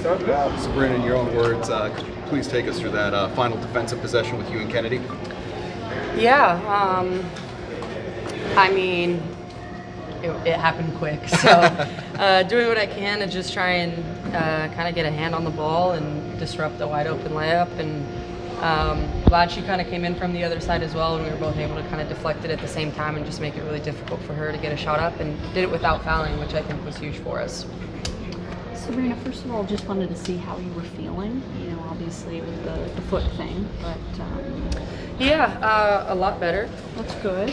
start it out. Sabrina, in your own words, could you please take us through that final defensive possession with you and Kennedy? Yeah, I mean, it happened quick. So doing what I can to just try and kind of get a hand on the ball and disrupt the wide open layup. And glad she kind of came in from the other side as well, and we were both able to kind of deflect it at the same time and just make it really difficult for her to get a shot up, and did it without fouling, which I think was huge for us. Sabrina, first of all, just wanted to see how you were feeling. You know, obviously with the foot thing, but yeah, a lot better. that's good.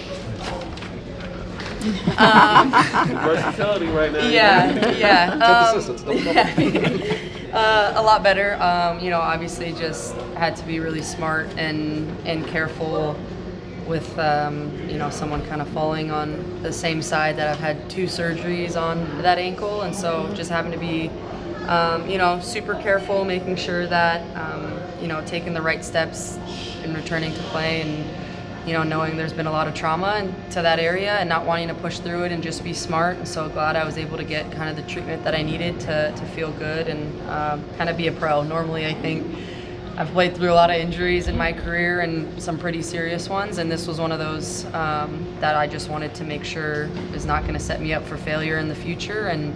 Versatility right now. Yeah. It's A lot better. You know, obviously just had to be really smart and careful with, you know, someone kind of falling on the same side that I've had 2 surgeries on that ankle. And so just having to be, you know, super careful, making sure that, you know, taking the right steps in returning to play, and, you know, knowing there's been a lot of trauma to that area and not wanting to push through it and just be smart. And so glad I was able to get kind of the treatment that I needed to feel good and kind of be a pro. Normally, I think I've played through a lot of injuries in my career and some pretty serious ones, and this was one of those that I just wanted to make sure is not going to set me up for failure in the future. And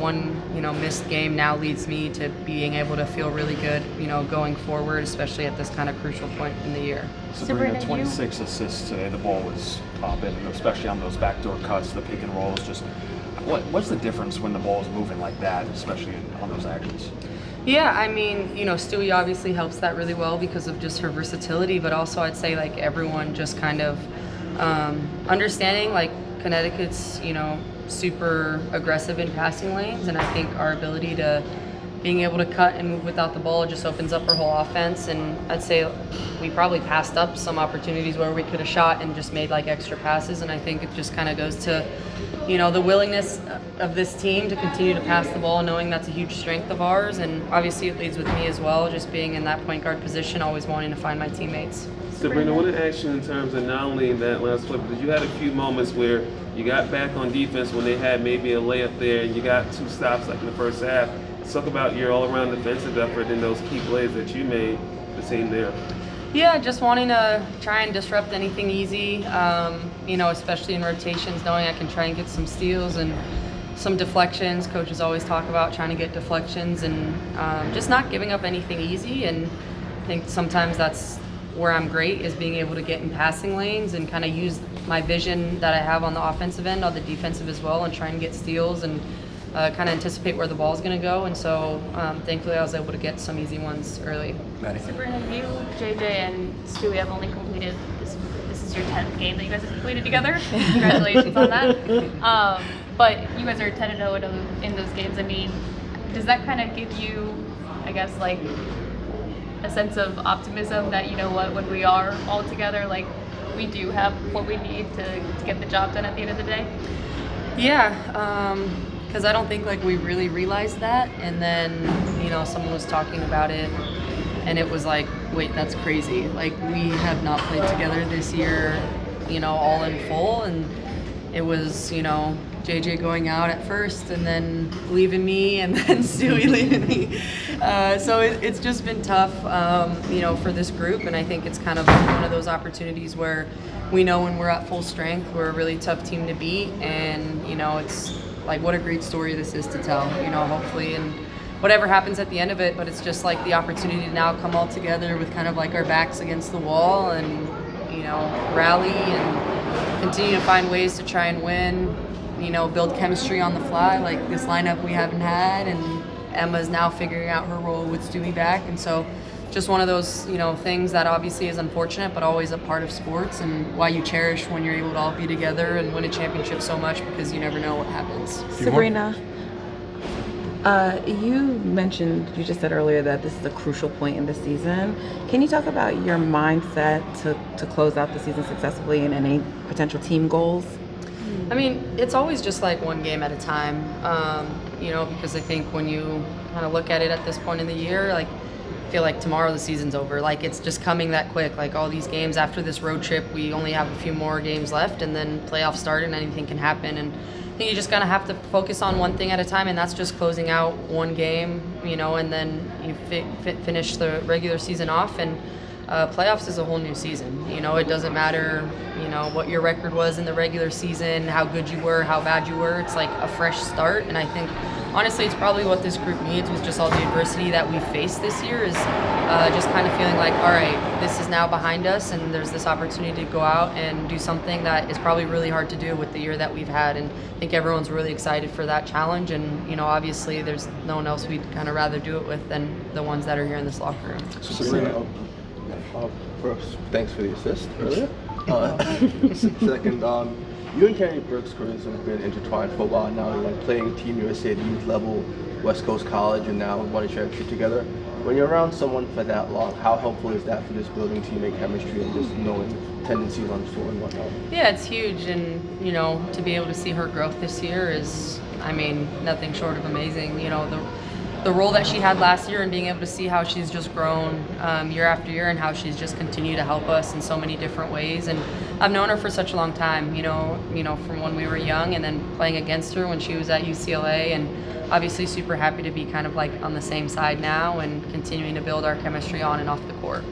one, you know, missed game now leads me to being able to feel really good, you know, going forward, especially at this kind of crucial point in the year. Sabrina, 26 assists today. The ball was popping, especially on those backdoor cuts, the pick and rolls. Just what's the difference when the ball is moving like that, especially on those actions? Yeah, I mean, you know, Stewie obviously helps that really well because of just her versatility, but also I'd say like everyone just kind of understanding like Connecticut's, you know, super aggressive in passing lanes, and I think our ability to being able to cut and move without the ball just opens up our whole offense. And I'd say we probably passed up some opportunities where we could have shot and just made like extra passes, and I think it just kind of goes to, you know, the willingness of this team to continue to pass the ball, knowing that's a huge strength of ours. And obviously it leads with me as well, just being in that point guard position, always wanting to find my teammates. Sabrina, what an action in terms of not only that last play, but you had a few moments where you got back on defense when they had maybe a layup there, and you got 2 stops like in the first half. Let's talk about your all-around defensive effort and those key plays that you made the team there. Yeah, just wanting to try and disrupt anything easy, you know, especially in rotations, knowing I can try and get some steals and some deflections. Coaches always talk about trying to get deflections and just not giving up anything easy. And I think sometimes that's where I'm great, is being able to get in passing lanes and kind of use my vision that I have on the offensive end, on the defensive as well, and try and get steals and kind of anticipate where the ball is going to go. And so thankfully I was able to get some easy ones early. Sabrina, you, JJ, and Stewie have only completed, this is your 10th game that you guys have completed together. Congratulations on that. But you guys are 10-0 in those games. I mean, does that kind of give you, I guess, like a sense of optimism that, you know what, when we are all together, like we do have what we need to get the job done at the end of the day? Yeah, because I don't think like we really realized that, and then, you know, someone was talking about it and it was like, wait, that's crazy. Like, we have not played together this year, you know, all in full, and it was, you know, JJ going out at first and then leaving me, and then Stewie leaving me. So it's just been tough, you know, for this group, and I think it's kind of one of those opportunities where we know when we're at full strength, we're a really tough team to beat, and, you know, it's like, what a great story this is to tell, you know, hopefully, and whatever happens at the end of it, but it's just like the opportunity to now come all together with kind of like our backs against the wall and, you know, rally and continue to find ways to try and win, you know, build chemistry on the fly, like this lineup we haven't had, and Emma's now figuring out her role with Stewie back. And so just one of those, you know, things that obviously is unfortunate, but always a part of sports, and why you cherish when you're able to all be together and win a championship so much, because you never know what happens. Sabrina, you just said earlier that this is a crucial point in the season. Can you talk about your mindset to close out the season successfully and any potential team goals? I mean, it's always just like one game at a time, you know, because I think when you kind of look at it at this point in the year, like, I feel like tomorrow the season's over. Like, it's just coming that quick. Like, all these games after this road trip, we only have a few more games left, and then playoffs start and anything can happen. And you just kind of have to focus on one thing at a time, and that's just closing out one game, and then you finish the regular season off, and playoffs is a whole new season. It doesn't matter, what your record was in the regular season, how good you were, how bad you were. It's like a fresh start, and I think honestly it's probably what this group needs with just all the adversity that we faced this year is just kind of feeling like, all right, this is now behind us, and there's this opportunity to go out and do something that is probably really hard to do with the year that we've had, and I think everyone's really excited for that challenge, and obviously there's no one else we'd kind of rather do it with than the ones that are here in this locker room. Sabrina, first, thanks for the assist earlier. Second, you and Kenny Brooks' careers have been intertwined for a while now. You're playing Team USA at youth level, West Coast College, and now won a championship together. When you're around someone for that long, how helpful is that for just building teammate chemistry and just knowing tendencies on the floor and whatnot? Yeah, it's huge, and to be able to see her growth this year is, nothing short of amazing. The role that she had last year and being able to see how she's just grown year after year and how she's just continued to help us in so many different ways. And I've known her for such a long time, from when we were young and then playing against her when she was at UCLA, and obviously super happy to be kind of like on the same side now and continuing to build our chemistry on and off the court.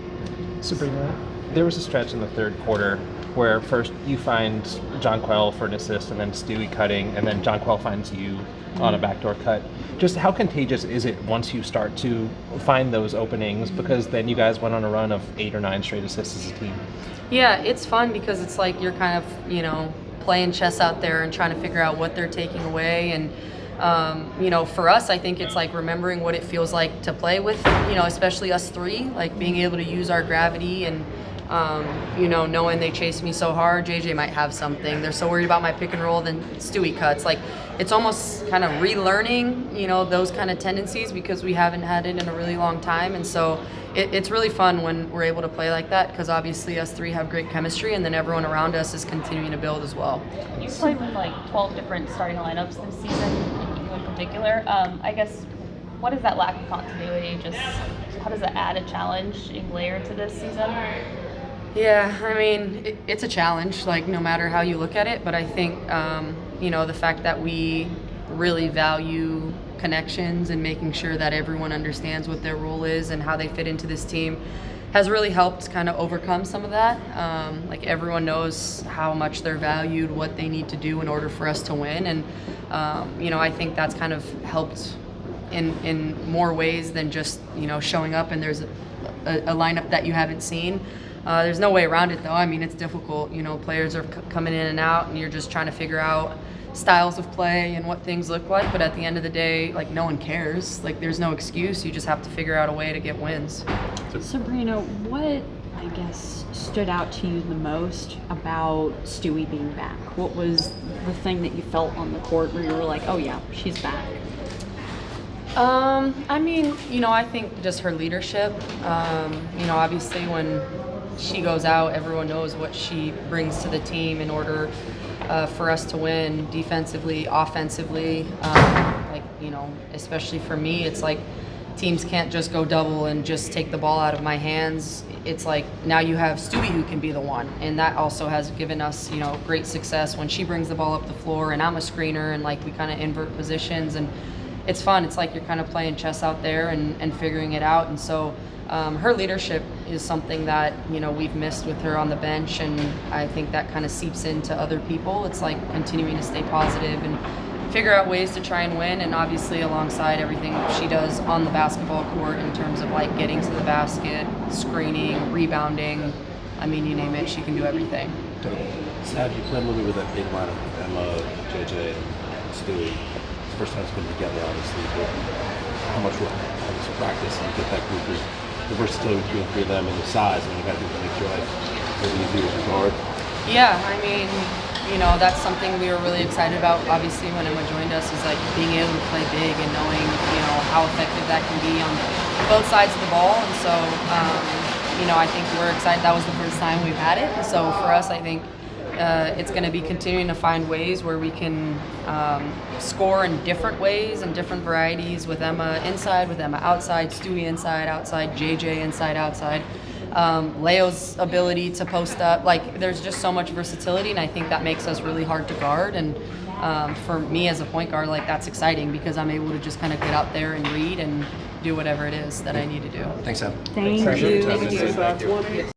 Sabrina, there was a stretch in the third quarter where first you find John Quell for an assist and then Stewie cutting, and then John Quell finds you on a backdoor cut. Just how contagious is it once you start to find those openings, because then you guys went on a run of 8 or 9 straight assists as a team? Yeah, it's fun because it's like you're kind of, playing chess out there and trying to figure out what they're taking away. And, for us, I think it's like remembering what it feels like to play with, especially us three, like being able to use our gravity and, knowing they chase me so hard, JJ might have something. They're so worried about my pick and roll, then Stewie cuts. Like, it's almost kind of relearning, those kind of tendencies because we haven't had it in a really long time. And so it's really fun when we're able to play like that because obviously us three have great chemistry, and then everyone around us is continuing to build as well. You played with 12 different starting lineups this season, you in particular. I guess, what is that lack of continuity? Just how does it add a challenging layer to this season? Yeah, it's a challenge, no matter how you look at it. But I think, the fact that we really value connections and making sure that everyone understands what their role is and how they fit into this team has really helped kind of overcome some of that. Everyone knows how much they're valued, what they need to do in order for us to win. And, I think that's kind of helped in more ways than just, showing up and there's a lineup that you haven't seen. There's no way around it, though. It's difficult. Players are coming in and out, and you're just trying to figure out styles of play and what things look like. But at the end of the day, no one cares. There's no excuse. You just have to figure out a way to get wins. Sabrina, what, stood out to you the most about Stewie being back? What was the thing that you felt on the court where you were like, oh, yeah, she's back? I think just her leadership. Obviously when she goes out, everyone knows what she brings to the team in order for us to win defensively, offensively. Especially for me, it's like teams can't just go double and just take the ball out of my hands. It's like now you have Stewie who can be the one, and that also has given us, great success when she brings the ball up the floor and I'm a screener and we kind of invert positions, and it's fun. It's like you're kind of playing chess out there and figuring it out. And so her leadership is something that, we've missed with her on the bench, and I think that kind of seeps into other people. It's like continuing to stay positive and figure out ways to try and win, and obviously alongside everything she does on the basketball court in terms of getting to the basket, screening, rebounding. You name it, she can do everything. Sad you played a little bit with that big lineup, Emma, JJ, and Stewie. First time it's been together, obviously, but how much work, how much practice you get that group, is the versatility between the three of them and the size. You got to make your life really easy with regard. Yeah, that's something we were really excited about. Obviously, when Emma joined us, is being able to play big and knowing, how effective that can be on both sides of the ball. And so, I think we're excited. That was the first time we've had it. And so for us, I think it's going to be continuing to find ways where we can score in different ways and different varieties, with Emma inside, with Emma outside, Stewie inside, outside, JJ inside, outside. Leo's ability to post up, there's just so much versatility, and I think that makes us really hard to guard. And for me as a point guard, like that's exciting because I'm able to just kind of get out there and read and do whatever it is that I need to do. Thanks, Em. Thank you. Thank you.